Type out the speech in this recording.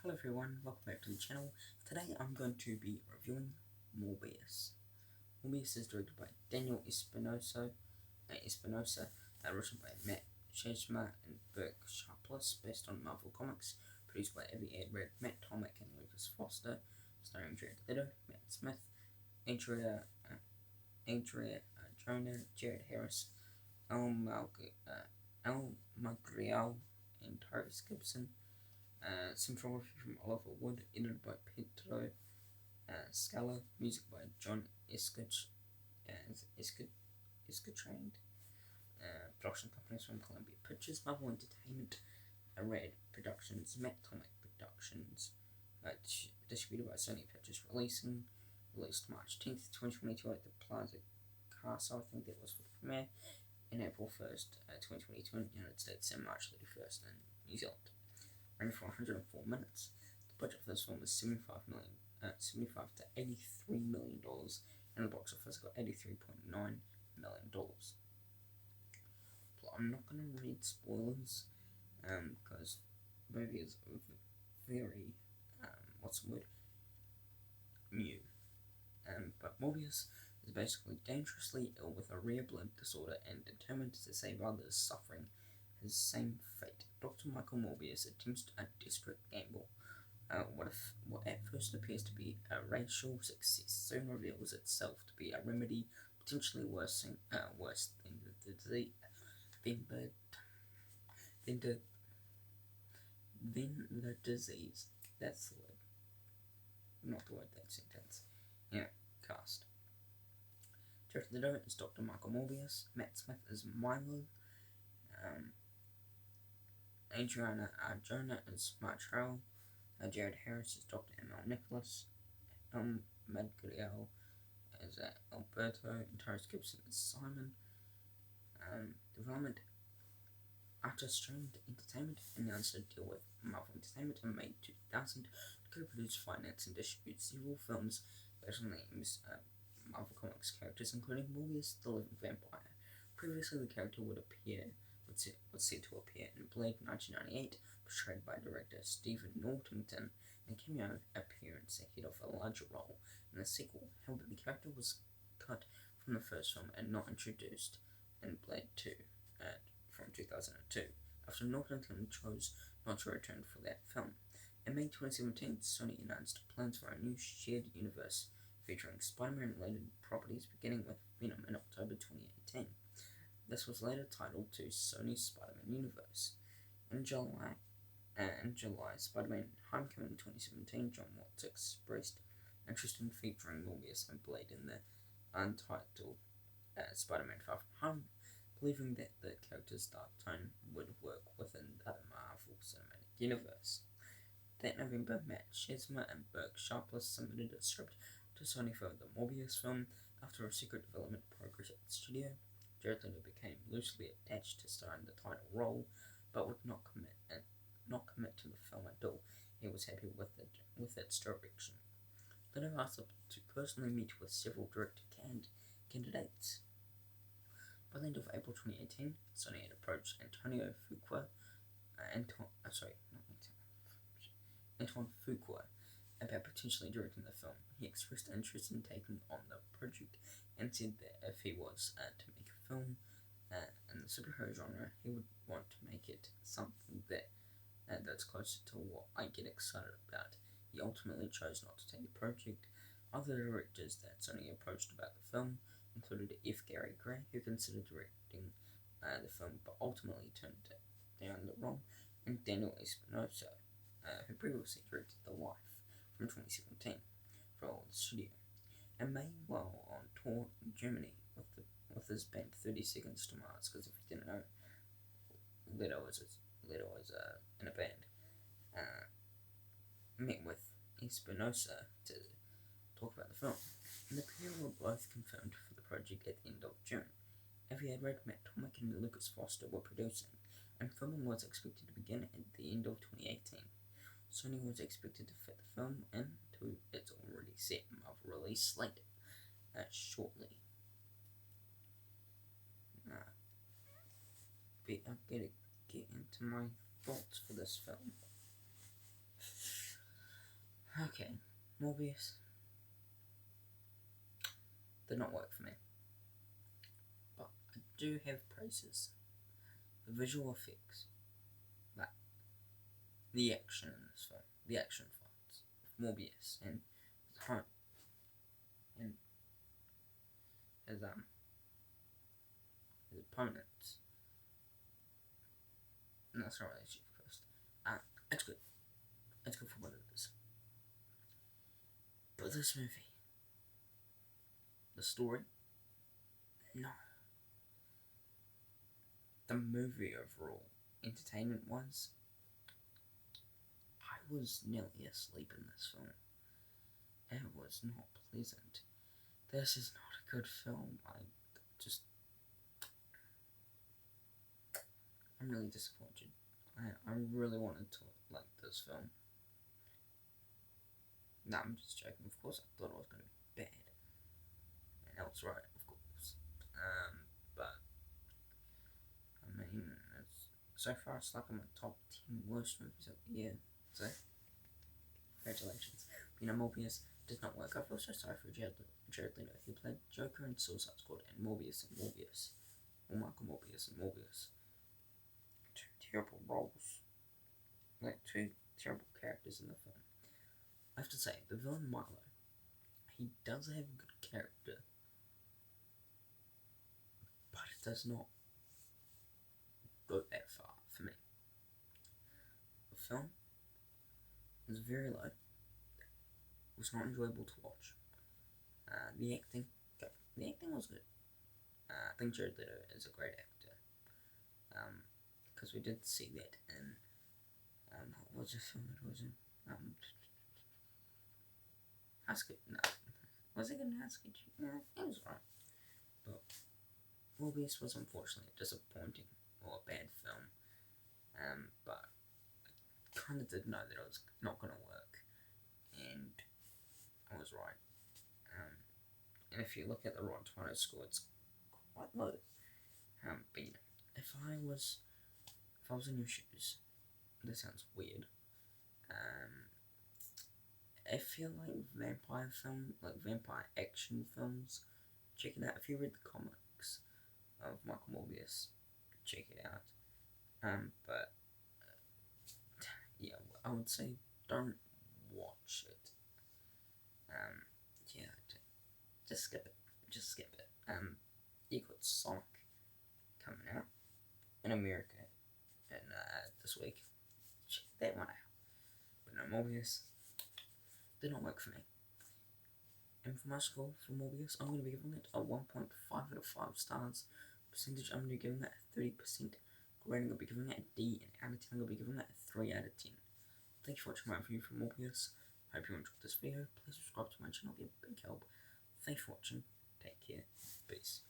Hello everyone, welcome back to the channel. Today I'm going to be reviewing Morbius. Morbius is directed by Daniel Espinosa, written by Matt Chesma and Burke Sharpless, based on Marvel Comics, produced by Evie Edred, Matt Tomick and Lucas Foster, starring Jared Leto, Matt Smith, Adria Jonah, Jared Harris, Al Magriel, and Tyrese Gibson. Cinematography from Oliver Wood, edited by Pedro Scala, music by John Escutrained. Production companies from Columbia Pictures, Marvel Entertainment, Red Productions, Matt Tomick Productions, distributed by Sony Pictures, released March 10th, 2022 at the Plaza Castle. I think that was for the premiere, in April 1st, 2022 in the United States, and March 31st in New Zealand. Running for 104 minutes. The budget for this film was $75 to $83 million, and the box office got $83.9 million. I'm not going to read spoilers, because the movie is very, new. But Morbius is basically dangerously ill with a rare blood disorder and determined to save others suffering his same fate. Dr. Michael Morbius attempts a desperate gamble. What at first appears to be a racial success soon reveals itself to be a remedy potentially worse than the disease. The disease. That's the word. Not the word, that sentence. Yeah, cast. Jared Leto is Dr. Michael Morbius. Matt Smith is Milo. Adriana Arjona is Martrell. Jared Harris is Dr. M.L. Nicholas. Madrigal is Alberto. And Tyrese Gibson is Simon. Development. After Streamed Entertainment announced a deal with Marvel Entertainment in May 2000 to co-produce, finance, and distribute several films based on the Marvel Comics characters, including Morbius the Living Vampire. Previously, the character was said to appear in Blade 1998, portrayed by director Stephen Northington, and a cameo appearance ahead of a larger role in the sequel. However, the character was cut from the first film and not introduced in Blade 2 from 2002, after Northington chose not to return for that film. In May 2017, Sony announced plans for a new shared universe featuring Spider-Man-related properties, beginning with Venom in October 2018. This was later titled to Sony's Spider-Man Universe. In July, Spider-Man Homecoming 2017, John Watts expressed interest in featuring Morbius and Blade in the untitled Spider-Man Far From Home, believing that the character's dark tone would work within the Marvel Cinematic Universe. That November, Matt Chesma and Burke Sharpless submitted a script to Sony for the Morbius film. After a secret development progress at the studio, Jared Leto became loosely attached to star in the title role, but would not commit to the film at all. He was happy with its direction. Leto asked to personally meet with several director candidates. By the end of April 2018, Sony had approached Antoine Fuqua about potentially directing the film. He expressed interest in taking on the project and said that if he was to make a film in the superhero genre, he would want to make it something that's closer to what I get excited about. He ultimately chose not to take the project. Other directors that Sony approached about the film included F. Gary Gray, who considered directing the film but ultimately turned down the role, and Daniel Espinosa, who previously directed The Wife from 2017 for the studio. In May, while on tour in Germany with his band 30 Seconds to Mars, because if you didn't know, Leto is in a band, met with Espinosa to talk about the film, and the pair were both confirmed for the project at the end of June. Evie Edred, Matt Tomick, and Lucas Foster were producing, and filming was expected to begin at the end of 2018. Sony was expected to fit the film into its already set Marvel release slate shortly. I'm gonna get into my thoughts for this film. Okay, Morbius did not work for me, but I do have praises. The visual effects, like the action in this film, the action fights, Morbius and his home, and his his opponents. No, that's not really Chief Quest. It's good. It's good for what it is. But this movie, the story, no. The movie overall, entertainment wise, I was nearly asleep in this film. It was not pleasant. This is not a good film. I'm really disappointed. I really wanted to like this film. No, I'm just joking. Of course, I thought it was going to be bad. And I was right, of course. But, I mean, so far it's like in my top 10 worst movies of the year. So, congratulations. You know, Morbius did not work. I feel so sorry for Jared Leto. He played Joker in Suicide Squad and Morbius. Or Michael Morbius and Morbius. Two terrible roles. Like, two terrible characters in the film. I have to say, the villain Milo, he does have a good character, but it does not go that far for me. The film was very low. It was not enjoyable to watch. The acting was good. I think Jared Leto is a great actor. Because we did see that in what was the film it was in? No. Was it in Husky? Yeah, it was right. But Morbius was unfortunately disappointing or a bad film. But I kind of did know that it was not going to work, and I was right. And if you look at the Rotten Tomatoes score, it's quite low. But you know, if I was in your shoes, this sounds weird. I feel like vampire action films, check it out. If you read the comics of Michael Morbius, check it out. But yeah, I would say don't watch it. Yeah, just skip it. You got Sonic coming out in America, and this week, check that one out. But no, Morbius did not work for me. And for my score for Morbius, I'm going to be giving it a 1.5 out of 5 stars. Percentage, I'm going to be giving that a 30%. Rating, I'll be giving that a D, and out of 10, I'll be giving that a 3 out of 10. Thank you for watching my review for Morbius. Hope you enjoyed this video. Please subscribe to my channel, it'll be a big help. Thanks for watching. Take care. Peace.